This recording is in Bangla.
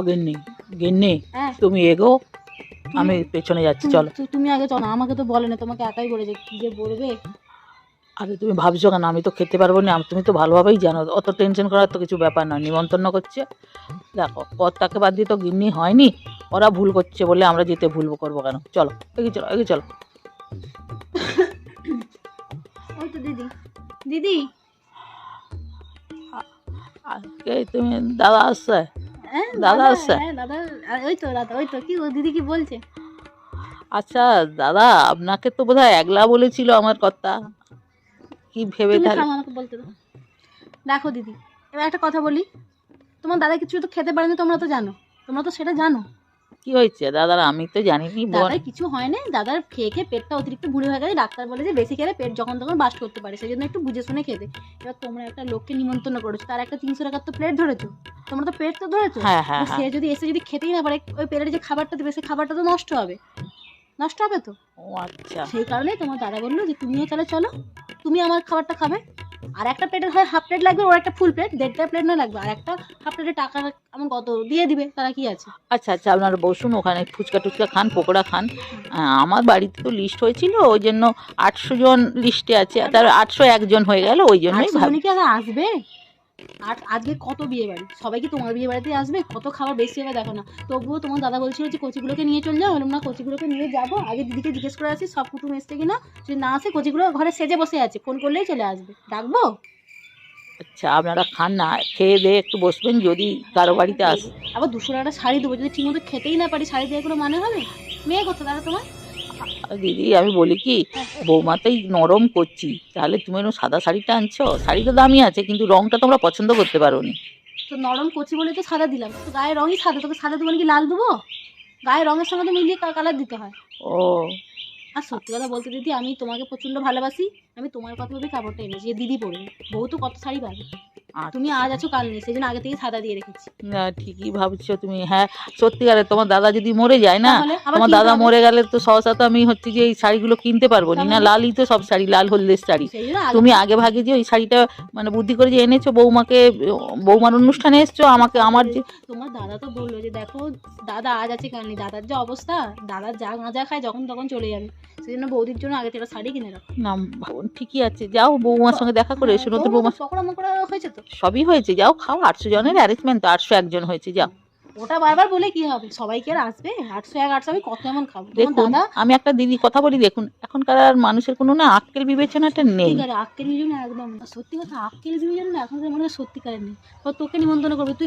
গিন্নি গিন্নি হ্যাঁ তুমি এগো, আমি পেছনে যাচ্ছি, চলো। তুমি আগে চলো, আমাকে তো বলে না, তোমাকে একাই বলেছে, কি যে বলবে। আরে তুমি ভাবছো কেন আমি তো খেতে পারবো না? তুমি তো ভালোভাবেই জানো, অত টেনশন করার তো কিছু ব্যাপার নয়। নিমন্ত্রণ করছে, দেখো কর্তাকে বাদ দিয়ে তো গিন্নি হয়নি। ওরা ভুল করছে বলে আমরা যেতে ভুলবো করবো কেন? চলো এগিয়ে চলো, এগিয়ে চলো। ওই তো দিদি, দিদি। আজকে তুমি দাদা আসছে? হ্যাঁ দাদা আসছে? হ্যাঁ দাদা, ওই তো দাদা, ওই তো কি ও দিদি কি বলছে? আচ্ছা দাদা, আপনাকে তো বোধহয় একলা বলেছিল আমার কর্তা, কি ভেবে তুমি তাহলে? থামো, আমাকে বলতে দাও। দেখো দিদি, এবার একটা কথা বলি, তোমার দাদা কিছু তো খেতে পারেনি, তোমরা তো জানো, তোমরা তো সেটা জানো। কি হয়েছে দাদার? আমি তো জানিনি বোন। দাদার কিছু হয় না, দাদার খেয়ে খেয়ে পেটটা অতিরিক্ত বুড়ি হয়ে গেছে, ডাক্তার বলে যে বেশি খেলে পেট যখন তখন বাস্ট করতে পারে, সেই জন্য একটু বুঝে শুনে খেতে। এবার তোমরা একটা লোককে নিমন্ত্রণ করেছো, তার একটা 300 টাকার তো প্লেট ধরেছো, তোমরা তো প্লেট তো ধরেছো। হ্যাঁ হ্যাঁ সে হ্যাঁ। যদি এসে যদি খেতেই না পারে, ওই প্লেটে যে খাবারটা দেবে সেই খাবারটা তো নষ্ট হবে, নষ্ট হবে তো। ও আচ্ছা। সেই কারণেই তোমার দাদা বললো যে তুমিও তাহলে চলো, তুমি আমার খাবারটা খাবে। আর একটা প্লেটের হয় হাফ প্লেট লাগবে, ওর একটা ফুল প্লেট, 1.5টা প্লেট না লাগবে, আর একটা হাফ প্লেটের টাকা আমার কত দিয়ে দিবে, তারা কি আছে। আচ্ছা আচ্ছা, আপনারা বসুন, ওখানে ফুচকা টুচকা খান, পকোড়া খান। আমার বাড়িতে তো লিস্ট হয়েছিল, ওই জন্য 800 জন লিস্টে আছে, তার 801 জন হয়ে গেল, ওই জন্যই 800 ভাব। জনই কি আগে আসবে? আর আজকে কত বিয়ে বাড়ি, সবাই কি তোমার বিয়ে বাড়িতেই আসবে? কত খাবার বেশি হবে দেখো না। তবুও তোমার দাদা বলছিল যে কচিগুলোকে নিয়ে চলে যাও, বললাম না, কচিগুলোকে নিয়ে যাবো, আগে দিদিকে জিজ্ঞেস করে আসি সব কুটুম এসছে কিনা। যদি না আসে, কচিগুলো ঘরে সেজে বসে আছে, ফোন করলেই চলে আসবে, ডাকবো। আচ্ছা আপনারা খান না, খেয়ে দিয়ে একটু বসবেন, যদি কারো বাড়িতে আস। আবার 200 টাকাটা শাড়ি দেবো, যদি ঠিকমতো খেতেই না পারি, শাড়ি দিয়ে কোনো মানে হবে? মেয়ে করতে দাদা তোমার। দিদি আমি বলি কি, বৌমাতেই নরম করছি, তাহলে তুমি এরকম সাদা শাড়িটা আনছো, শাড়ি তো দামি আছে, কিন্তু রংটা তোমরা পছন্দ করতে পারোনি। তো নরম করছি বলে তো সাদা দিলাম, তো গায়ের রঙই সাদা, তোকে সাদা দেবো নাকি লাল দেবো? গায়ের রঙের সঙ্গে তো মিলিয়ে কালার দিতে হয়। ও আর সত্যি কথা বলতে দিদি, আমি তোমাকে প্রচণ্ড ভালোবাসি, আমি তোমার কথা ভেবে কাপড়টা এনেছি, যে দিদি পরবে। বউ তো কত শাড়ি পাবে, তুমি আচ্ছা। আজ আছো কাল নেই, সেই জন্য আগে থেকে সাদা দিয়ে রেখেছি। না ঠিকই ভাবছো তুমি, হ্যাঁ। সত্যিকারে তোমার দাদা যদি মরে যায় না, তাহলে আবার তোমার কিনতে দাদা হবে। মরে গেলে তো সহসা তো আমি হচ্ছে যে এই শাড়িগুলো কিনতে পারবো না, তাহলে লালই তো সব শাড়ি, লাল হলদের শাড়ি। সেই জন্য আগে তুমি আগে ভাগে যে ওই শাড়িটা মানে বুদ্ধি করে যে এনেছো বৌমাকে, বৌমার অনুষ্ঠানে এসছো, আমাকে আমার যে। তোমার দাদা তো বললো যে দেখো, দাদা আজ আছে কাল নেই, দাদার যে অবস্থা, দাদার যা গাঁজা খায় যখন তখন চলে যাবে, সেই জন্য বৌদির জন্য আগে থেকে শাড়ি কিনে রাখো। না ঠিকই আছে, যাও বৌমার সঙ্গে দেখা করে এসো, নতুন বৌমা। পকোড়া মকোড়া হয়েছে তো? সবই হয়েছে, যাও খাও, 800 জনের অ্যারেঞ্জমেন্ট তো, 801 জন হয়েছে, যাও। ওটা বারবার বলে কি হবে, সবাই কি আর আসবে? 801 800 আমি কত এমন খাবো, তোমার দেখুন দাদা। আমি একটা দিদি কথা বলি, দেখুন এখনকার আর মানুষের কোনো না আক্কেল বিবেচনাটা নেই। সত্যিকারে আক্কেল বিজয় না, একদম না। সত্যি কথা, আক্কেল বিজয় না এখনকার মনে হয় সত্যিকারের নেই। তোকে নিমন্ত্রণ করবে, তুই